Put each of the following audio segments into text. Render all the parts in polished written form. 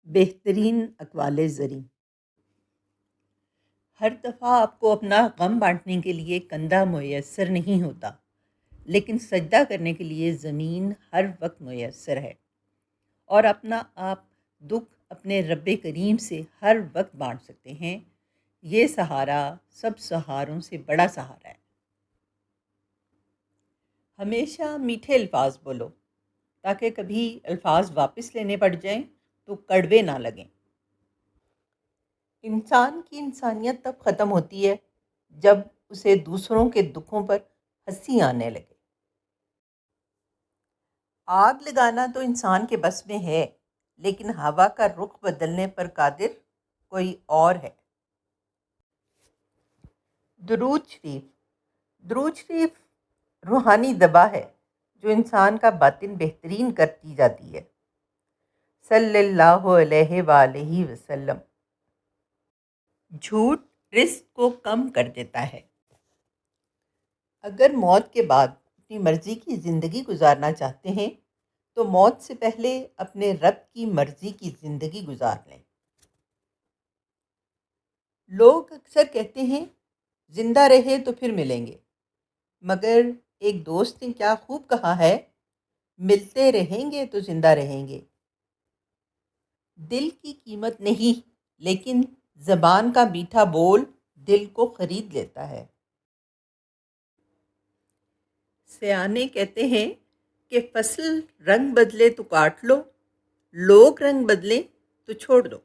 بہترین اقوال زریں۔ ہر دفعہ آپ کو اپنا غم بانٹنے کے لیے کندھا میسر نہیں ہوتا، لیکن سجدہ کرنے کے لیے زمین ہر وقت میسر ہے، اور اپنا آپ دکھ اپنے رب کریم سے ہر وقت بانٹ سکتے ہیں۔ یہ سہارا سب سہاروں سے بڑا سہارا ہے۔ ہمیشہ میٹھے الفاظ بولو تاکہ کبھی الفاظ واپس لینے پڑ جائیں تو کڑوے نہ لگیں۔ انسان کی انسانیت تب ختم ہوتی ہے جب اسے دوسروں کے دکھوں پر ہنسی آنے لگے۔ آگ لگانا تو انسان کے بس میں ہے، لیکن ہوا کا رخ بدلنے پر قادر کوئی اور ہے۔ درود شریف روحانی دوا ہے جو انسان کا باطن بہترین کرتی جاتی ہے۔ صلی اللہ علیہ وآلہ وسلم۔ جھوٹ رزق کو کم کر دیتا ہے۔ اگر موت کے بعد اپنی مرضی کی زندگی گزارنا چاہتے ہیں تو موت سے پہلے اپنے رب کی مرضی کی زندگی گزار لیں۔ لوگ اکثر کہتے ہیں زندہ رہے تو پھر ملیں گے، مگر ایک دوست نے کیا خوب کہا ہے، ملتے رہیں گے تو زندہ رہیں گے۔ دل کی قیمت نہیں، لیکن زبان کا میٹھا بول دل کو خرید لیتا ہے۔ سیانے کہتے ہیں کہ فصل رنگ بدلے تو کاٹ لو، لوگ رنگ بدلیں تو چھوڑ دو۔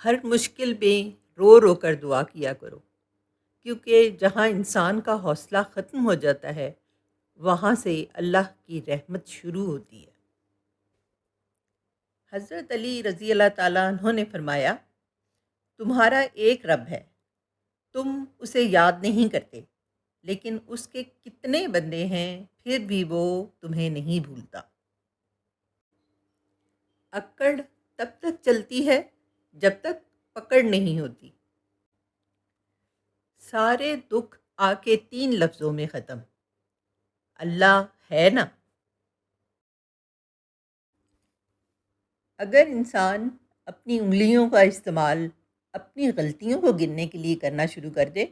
ہر مشکل میں رو رو کر دعا کیا کرو، کیونکہ جہاں انسان کا حوصلہ ختم ہو جاتا ہے وہاں سے اللہ کی رحمت شروع ہوتی ہے۔ حضرت علی رضی اللہ تعالیٰ عنہ نے فرمایا، تمہارا ایک رب ہے، تم اسے یاد نہیں کرتے، لیکن اس کے کتنے بندے ہیں پھر بھی وہ تمہیں نہیں بھولتا۔ اکڑ تب تک چلتی ہے جب تک پکڑ نہیں ہوتی۔ سارے دکھ آ کے 3 لفظوں میں ختم، اللہ ہے نا۔ اگر انسان اپنی انگلیوں کا استعمال اپنی غلطیوں کو گننے کے لیے کرنا شروع کر دے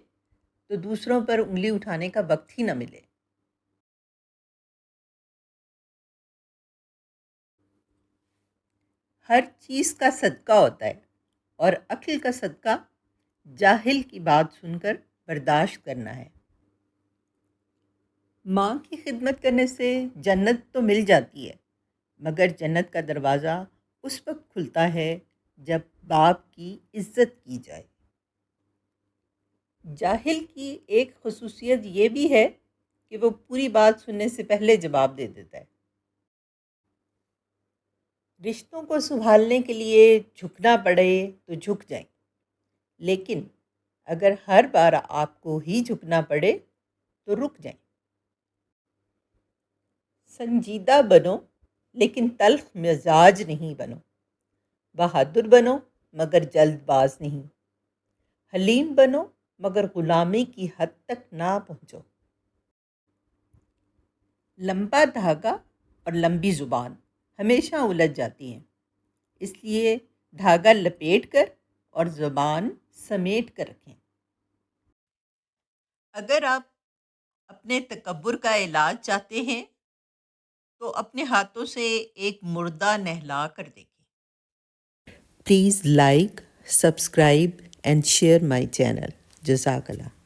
تو دوسروں پر انگلی اٹھانے کا وقت ہی نہ ملے۔ ہر چیز کا صدقہ ہوتا ہے، اور عقل کا صدقہ جاہل کی بات سن کر برداشت کرنا ہے۔ ماں کی خدمت کرنے سے جنت تو مل جاتی ہے، مگر جنت کا دروازہ اس وقت کھلتا ہے جب باپ کی عزت کی جائے۔ جاہل کی ایک خصوصیت یہ بھی ہے کہ وہ پوری بات سننے سے پہلے جواب دے دیتا ہے۔ رشتوں کو سنبھالنے کے لیے جھکنا پڑے تو جھک جائیں، لیکن اگر ہر بار آپ کو ہی جھکنا پڑے تو رک جائیں۔ سنجیدہ بنو لیکن تلخ مزاج نہیں بنو، بہادر بنو مگر جلد باز نہیں، حلیم بنو مگر غلامی کی حد تک نہ پہنچو۔ لمبا دھاگا اور لمبی زبان ہمیشہ الجھ جاتی ہیں، اس لیے دھاگا لپیٹ کر اور زبان سمیٹ کر رکھیں۔ اگر آپ اپنے تکبر کا علاج چاہتے ہیں تو اپنے ہاتھوں سے ایک مردہ نہلا کر دیکھیں۔ Please like, subscribe and share my channel. جزاک اللہ۔